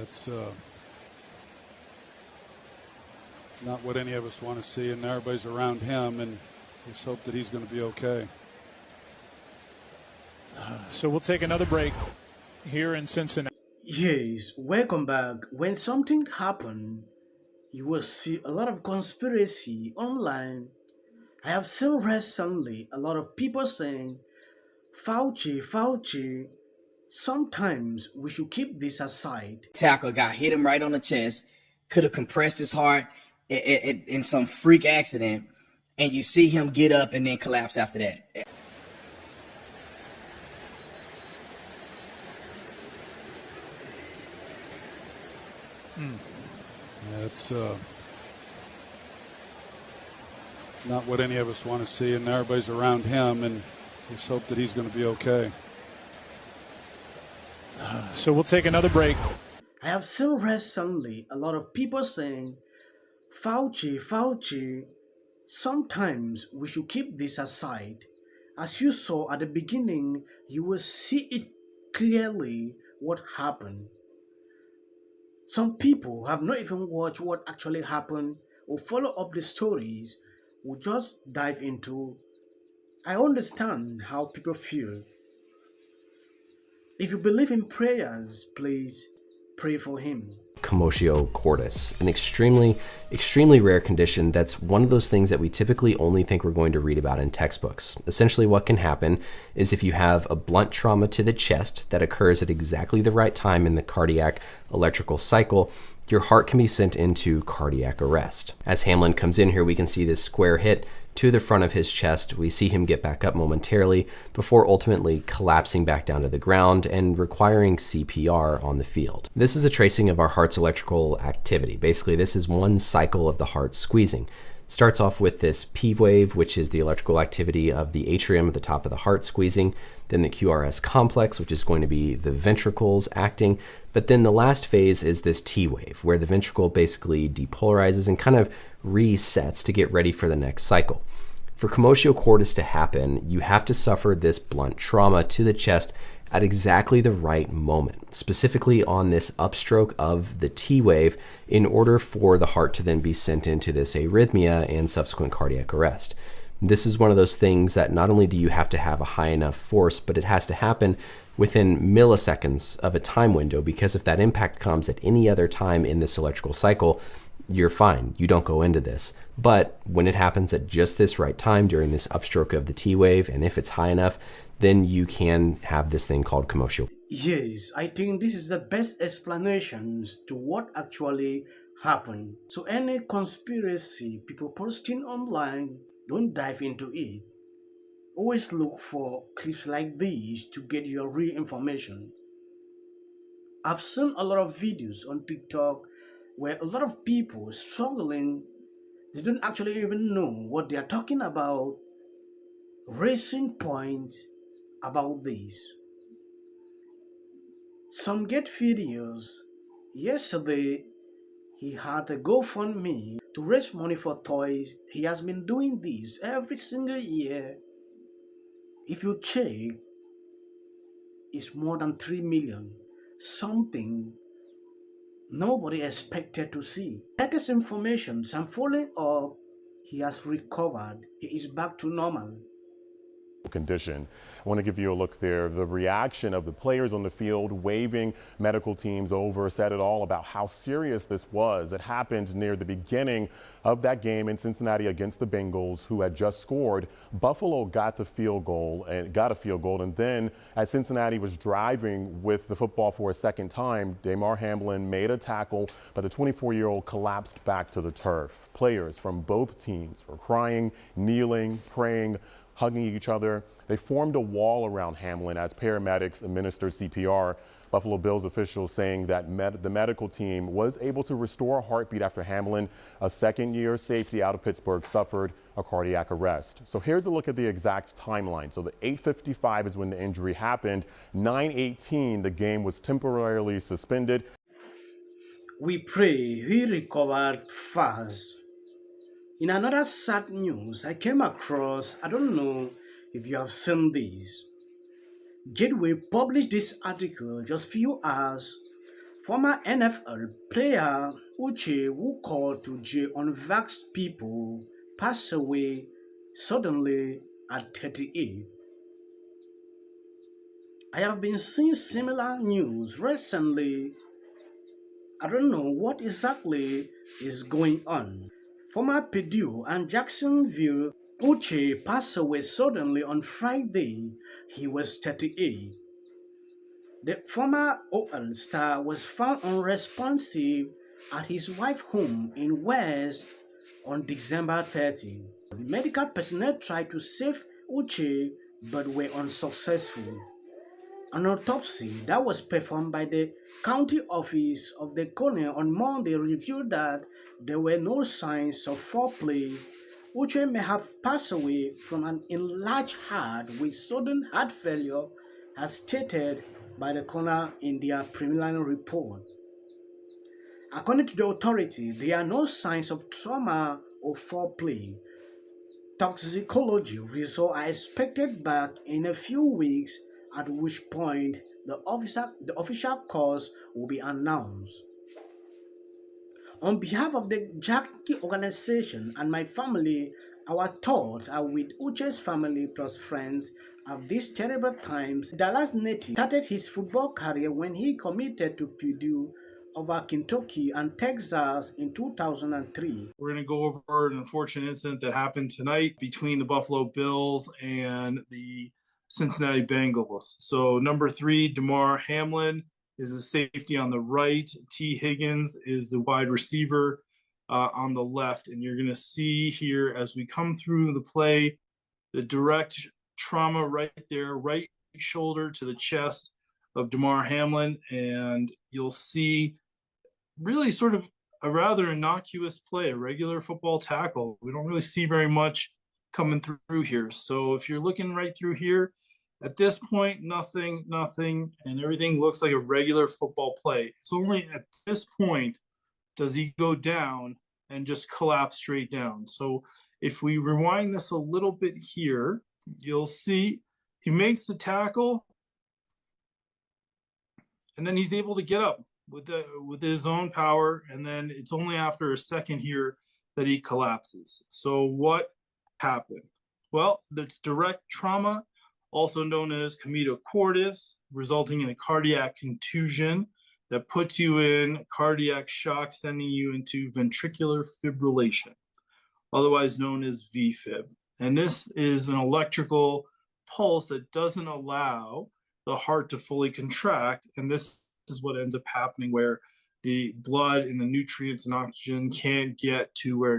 That's not what any of us want to see, and everybody's around him, and let's hope that he's going to be okay. So we'll take another break here in Cincinnati. Yes, welcome back. When something happens, you will see a lot of conspiracy online. I have seen recently a lot of people saying, Fauci, sometimes we should keep this aside. Tackle got hit him right on the chest, could have compressed his heart in some freak accident, and you see him get up and then collapse after that. That's not what any of us want to see, and everybody's around him, and let's hope that he's going to be okay. So we'll take another break. I have seen recently a lot of people saying, Fauci, sometimes we should keep this aside. As you saw at the beginning, you will see it clearly what happened. Some people have not even watched what actually happened or follow up the stories, will just dive into. I understand how people feel. If you believe in prayers, please pray for him. Commotio cordis, an extremely rare condition that's one of those things that we typically only think we're going to read about in textbooks. Essentially what can happen is if you have a blunt trauma to the chest that occurs at exactly the right time in the cardiac electrical cycle, your heart can be sent into cardiac arrest. As Hamlin comes in here, we can see this square hit to the front of his chest. We see him get back up momentarily before ultimately collapsing back down to the ground and requiring CPR on the field. This is a tracing of our heart's electrical activity. Basically, this is one cycle of the heart squeezing. Starts off with this P wave, which is the electrical activity of the atrium at the top of the heart squeezing, then the QRS complex, which is going to be the ventricles acting, but then the last phase is this T wave, where the ventricle basically depolarizes and kind of resets to get ready for the next cycle. For commotio cordis to happen, you have to suffer this blunt trauma to the chest at exactly the right moment, specifically on this upstroke of the T wave, in order for the heart to then be sent into this arrhythmia and subsequent cardiac arrest. This is one of those things that not only do you have to have a high enough force, but it has to happen within milliseconds of a time window, because if that impact comes at any other time in this electrical cycle, you're fine, you don't go into this. But when it happens at just this right time during this upstroke of the T wave, and if it's high enough, then you can have this thing called commotio. Yes, I think this is the best explanations to what actually happened. So any conspiracy people posting online, don't dive into it. Always look for clips like these to get your real information. I've seen a lot of videos on TikTok where a lot of people struggling, they don't actually even know what they are talking about, raising points about this. Some get videos. Yesterday, he had a GoFundMe to raise money for toys. He has been doing this every single year. If you check, it's more than 3 million. Something nobody expected to see. Latest information, I'm following up, he has recovered. He is back to normal condition. I want to give you a look there. The reaction of the players on the field waving medical teams over said it all about how serious this was. It happened near the beginning of that game in Cincinnati against the Bengals, who had just scored. Buffalo got a field goal, and then as Cincinnati was driving with the football for a second time, Damar Hamlin made a tackle, but the 24-year-old collapsed back to the turf. Players from both teams were crying, kneeling, praying, hugging each other. They formed a wall around Hamlin as paramedics administered CPR. Buffalo Bills officials saying that the medical team was able to restore a heartbeat after Hamlin, a second-year safety out of Pittsburgh, suffered a cardiac arrest. So here's a look at the exact timeline. So the 8:55 is when the injury happened. 9:18, the game was temporarily suspended. We pray he recovered fast. In another sad news, I came across, I don't know if you have seen this. Gateway published this article just few hours Former NFL player Uche, who called to jail unvaxxed people, passed away suddenly at 38. I have been seeing similar news recently. I don't know what exactly is going on. Former Purdue and Jacksonville Uche passed away suddenly on Friday. He was 38. The former OL star was found unresponsive at his wife's home in West on December 30. The medical personnel tried to save Uche but were unsuccessful. An autopsy that was performed by the county office of the coroner on Monday revealed that there were no signs of foul play. Uche may have passed away from an enlarged heart with sudden heart failure, as stated by the coroner in their preliminary report. According to the authority, there are no signs of trauma or foul play. Toxicology results are expected back in a few weeks, at which point the official cause will be announced. On behalf of the Jackie organization and my family, our thoughts are with Uche's family plus friends at these terrible times. Dallas native started his football career when he committed to Purdue over Kentucky and Texas in 2003. We're going to go over an unfortunate incident that happened tonight between the Buffalo Bills and the Cincinnati Bengals. So number 3, Damar Hamlin is a safety on the right. Tee Higgins is the wide receiver on the left. And you're going to see here as we come through the play, the direct trauma right there, right shoulder to the chest of Damar Hamlin. And you'll see really sort of a rather innocuous play, a regular football tackle. We don't really see very much coming through here. So if you're looking right through here, at this point, nothing, and everything looks like a regular football play. It's only at this point does he go down and just collapse straight down. So if we rewind this a little bit here, you'll see he makes the tackle, and then he's able to get up with his own power, and then it's only after a second here that he collapses. So what happened? Well, that's direct trauma, also known as commotio cordis, resulting in a cardiac contusion that puts you in cardiac shock, sending you into ventricular fibrillation, otherwise known as VFib. And this is an electrical pulse that doesn't allow the heart to fully contract, and this is what ends up happening, where the blood and the nutrients and oxygen can't get to where